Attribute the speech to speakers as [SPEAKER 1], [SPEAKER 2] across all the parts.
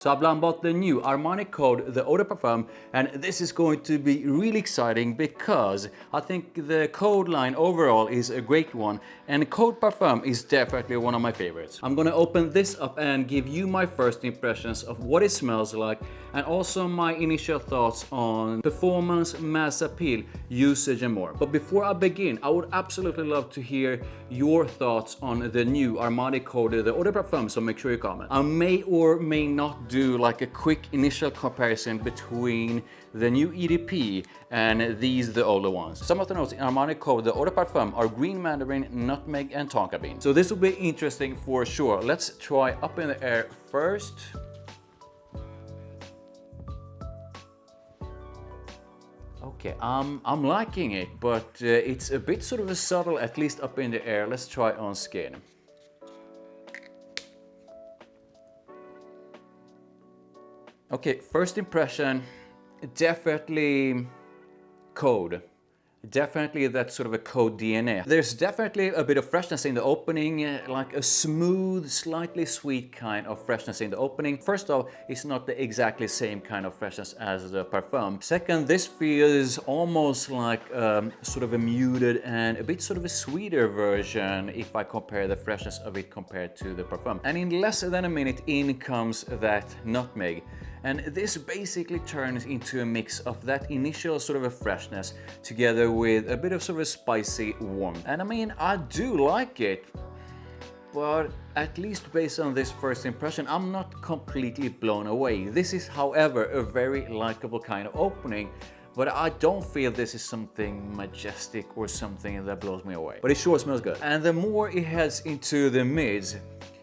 [SPEAKER 1] So I've learned about the new Armani Code, the Eau de Parfum, and this is going to be really exciting because I think the Code line overall is a great one, and Code Parfum is definitely one of my favorites. I'm gonna open this up and give you my first impressions of what it smells like, and also my initial thoughts on performance, mass appeal, usage and more. But before I begin, I would absolutely love to hear your thoughts on the new Armani Code, the Eau de Parfum, so make sure you comment. I may or may not do like a quick initial comparison between the new EDP and these the older ones. Some of the notes in Armani Code, the Eau de Parfum, are green mandarin, nutmeg and tonka bean. So this will be interesting for sure. Let's try up in the air first. Okay, I'm liking it, but it's a bit sort of a subtle, at least up in the air. Let's try on skin. Okay, first impression, definitely Code. Definitely that sort of a Code DNA. There's definitely a bit of freshness in the opening, like a smooth, slightly sweet kind of freshness in the opening. First off, it's not the exactly same kind of freshness as the Parfum. Second, this feels almost like sort of a muted and a bit sort of a sweeter version if I compare the freshness of it compared to the Parfum. And in less than a minute in comes that nutmeg. And this basically turns into a mix of that initial sort of a freshness together with a bit of sort of a spicy warmth. And I mean, I do like it, but at least based on this first impression, I'm not completely blown away. This is, however, a very likable kind of opening, but I don't feel this is something majestic or something that blows me away. But it sure smells good. And the more it heads into the mids,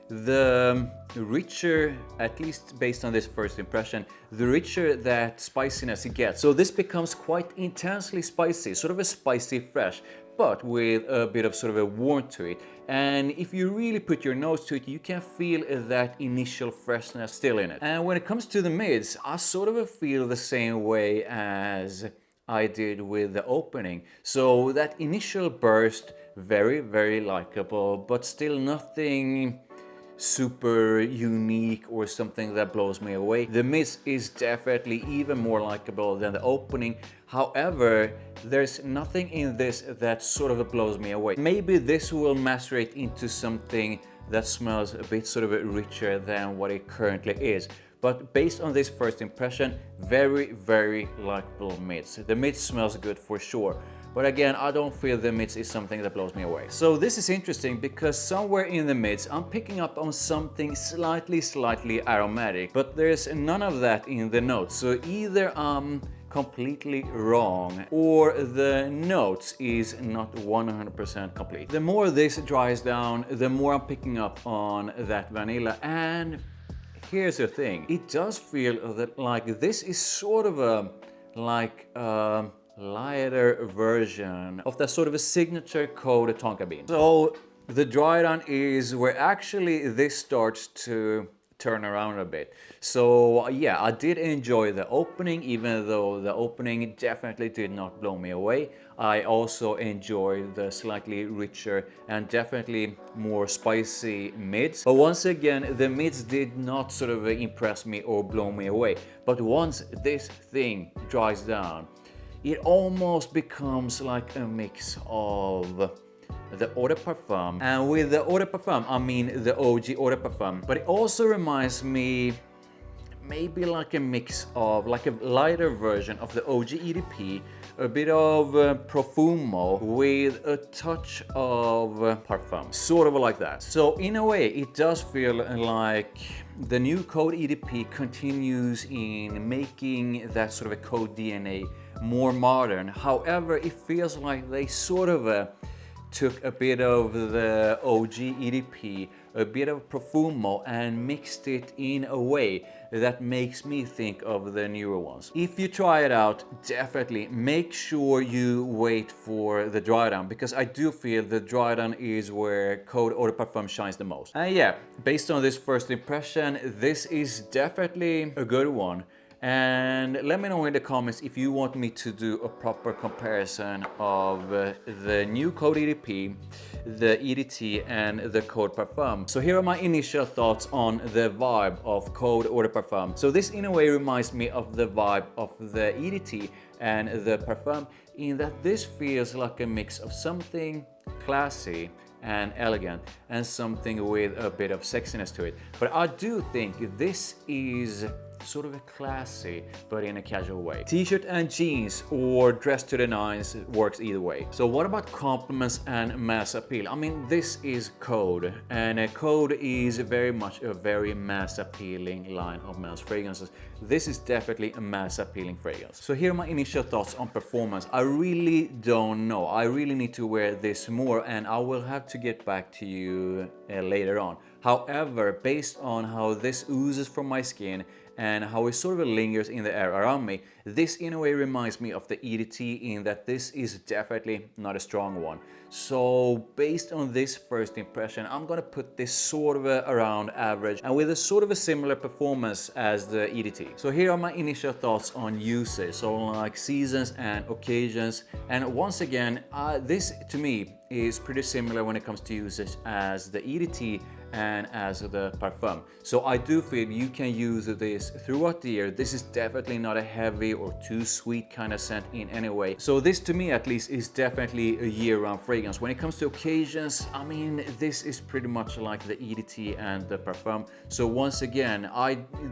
[SPEAKER 1] the richer, at least based on this first impression, the richer that spiciness it gets. So this becomes quite intensely spicy, sort of a spicy fresh, but with a bit of sort of a warmth to it. And if you really put your nose to it, you can feel that initial freshness still in it. And when it comes to the mids, I sort of feel the same way as I did with the opening. So that initial burst, very, very likable, but still nothing super unique or something that blows me away. The mist is definitely even more likable than the opening. However, there's nothing in this that sort of blows me away. Maybe this will macerate into something that smells a bit sort of richer than what it currently is. But based on this first impression, very, very likable mids. The mid smells good for sure. But again, I don't feel the mids is something that blows me away. So this is interesting because somewhere in the mids, I'm picking up on something slightly aromatic, but there's none of that in the notes. So either I'm completely wrong or the notes is not 100% complete. The more this dries down, the more I'm picking up on that vanilla. And here's the thing, it does feel that like this is sort of a lighter version of that sort of a signature Code tonka bean. So the dry down is where actually this starts to turn around a bit. So yeah, I did enjoy the opening, even though the opening definitely did not blow me away. I also enjoyed the slightly richer and definitely more spicy mids. But once again, the mids did not sort of impress me or blow me away. But once this thing dries down, it almost becomes like a mix of the Eau de Parfum. And with the Eau de Parfum, I mean the OG Eau de Parfum. But it also reminds me maybe like a mix of, like a lighter version of the OG EDP, a bit of Profumo with a touch of Parfum, sort of like that. So in a way, it does feel like the new Code EDP continues in making that sort of a Code DNA more modern. However, it feels like they sort of took a bit of the OG EDP, a bit of Profumo, and mixed it in a way that makes me think of the newer ones. If you try it out, definitely make sure you wait for the dry down, because I do feel the dry down is where Code Eau de Parfum shines the most. And yeah, based on this first impression, this is definitely a good one. And let me know in the comments if you want me to do a proper comparison of the new Code EDP, the EDT, and the Code Parfum. So here are my initial thoughts on the vibe of Code Eau de Parfum. So this in a way reminds me of the vibe of the EDT and the Parfum, in that this feels like a mix of something classy and elegant and something with a bit of sexiness to it. But I do think this is sort of a classy but in a casual way. T-shirt and jeans or dress to the nines works either way. So what about compliments and mass appeal? I mean, this is Code, and Code is very much a very mass appealing line of men's fragrances. This is definitely a mass appealing fragrance. So here are my initial thoughts on performance. I really don't know. I really need to wear this more, and I will have to get back to you later on. However, based on how this oozes from my skin and how it sort of lingers in the air around me, this in a way reminds me of the EDT, in that this is definitely not a strong one. So based on this first impression, I'm gonna put this sort of around average and with a sort of a similar performance as the EDT. So here are my initial thoughts on usage, so like seasons and occasions. And once again, this to me is pretty similar when it comes to usage as the EDT and as the Parfum. So I do feel you can use this throughout the year. This is definitely not a heavy or too sweet kind of scent in any way. So this to me at least is definitely a year-round fragrance. When it comes to occasions, I mean, this is pretty much like the EDT and the Parfum. So once again,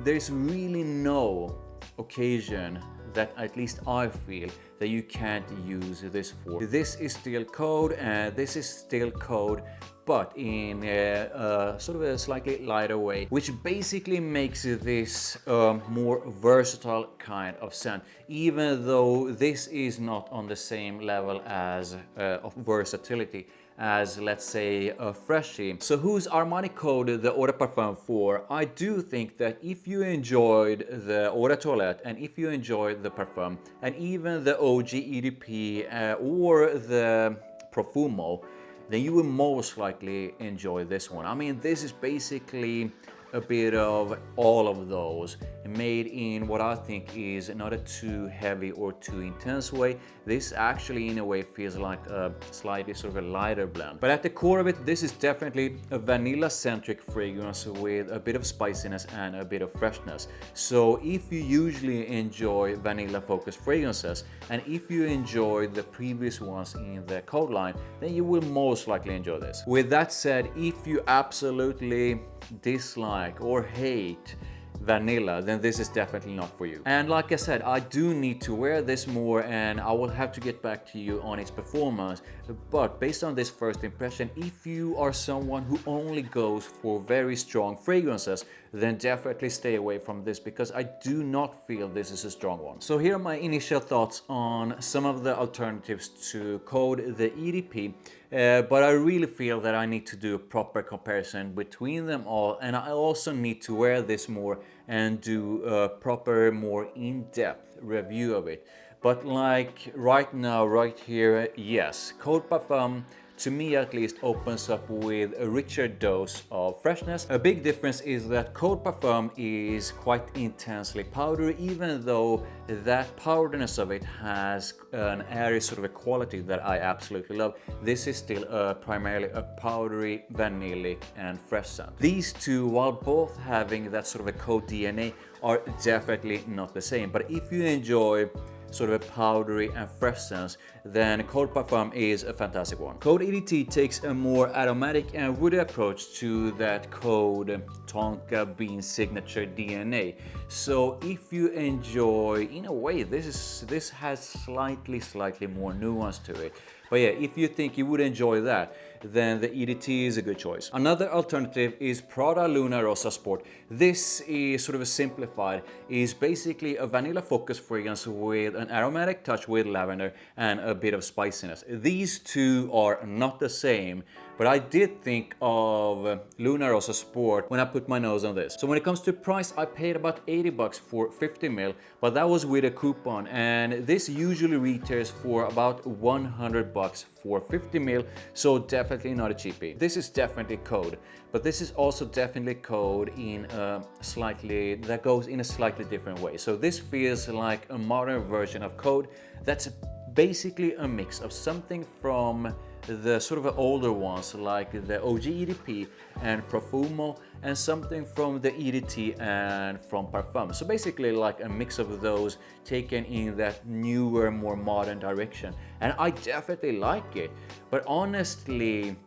[SPEAKER 1] there's really no occasion that at least I feel that you can't use this for. This is still Code, and this is still Code, but in a sort of a slightly lighter way, which basically makes this a more versatile kind of scent, even though this is not on the same level as of versatility as, let's say, a freshie. So who's Armani Code the Eau de Parfum for? I do think that if you enjoyed the Eau de Toilette, and if you enjoyed the Parfum, and even the OG EDP or the Profumo, then you will most likely enjoy this one. I mean, this is basically a bit of all of those made in what I think is not a too heavy or too intense way. This actually in a way feels like a slightly sort of a lighter blend. But at the core of it, this is definitely a vanilla-centric fragrance with a bit of spiciness and a bit of freshness. So if you usually enjoy vanilla-focused fragrances, and if you enjoyed the previous ones in the Code line, then you will most likely enjoy this. With that said, if you absolutely dislike or hate vanilla, then this is definitely not for you. And like I said, I do need to wear this more, and I will have to get back to you on its performance. But based on this first impression, if you are someone who only goes for very strong fragrances, then definitely stay away from this, because I do not feel this is a strong one. So here are my initial thoughts on some of the alternatives to Code the EDP. But I really feel that I need to do a proper comparison between them all, and I also need to wear this more and do a proper, more in-depth review of it. But like right now, right here, yes, Code Parfum, to me at least, opens up with a richer dose of freshness. A big difference is that Code Parfum is quite intensely powdery, even though that powderiness of it has an airy sort of a quality that I absolutely love. This is still primarily a powdery, vanillic and fresh scent. These two, while both having that sort of a Code DNA, are definitely not the same. But if you enjoy sort of a powdery and fresh scents, then Code Parfum is a fantastic one. Code EDT takes a more aromatic and woody approach to that Code Tonka Bean signature DNA. So if you enjoy, in a way, this has slightly more nuance to it. But yeah, if you think you would enjoy that, then the EDT is a good choice. Another alternative is Prada Luna Rosa Sport. This is sort of a simplified, is basically a vanilla focused fragrance with an aromatic touch with lavender and a bit of spiciness. These two are not the same, but I did think of Luna Rosa Sport when I put my nose on this. So when it comes to price, I paid about 80 bucks for 50 ml, but that was with a coupon, and this usually retails for about 100 bucks for 50 ml. So definitely definitely not a cheapie. This is definitely Code, but this is also definitely Code in that goes in a slightly different way. So this feels like a modern version of Code that's basically a mix of something from the sort of older ones like the OG EDP and Profumo, and something from the EDT and from Parfum. So basically like a mix of those taken in that newer, more modern direction. And I definitely like it, but honestly,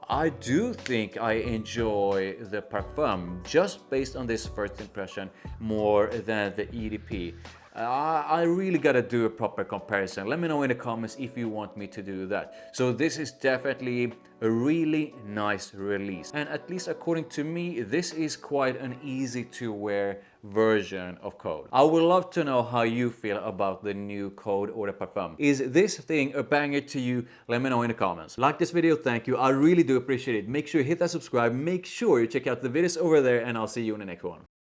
[SPEAKER 1] I do think I enjoy the Parfum just based on this first impression more than the EDP. I really gotta do a proper comparison. Let me know in the comments if you want me to do that. So this is definitely a really nice release. And at least according to me, this is quite an easy to wear version of Code. I would love to know how you feel about the new Code Eau de Parfum. Is this thing a banger to you? Let me know in the comments. Like this video, thank you. I really do appreciate it. Make sure you hit that subscribe. Make sure you check out the videos over there, and I'll see you in the next one.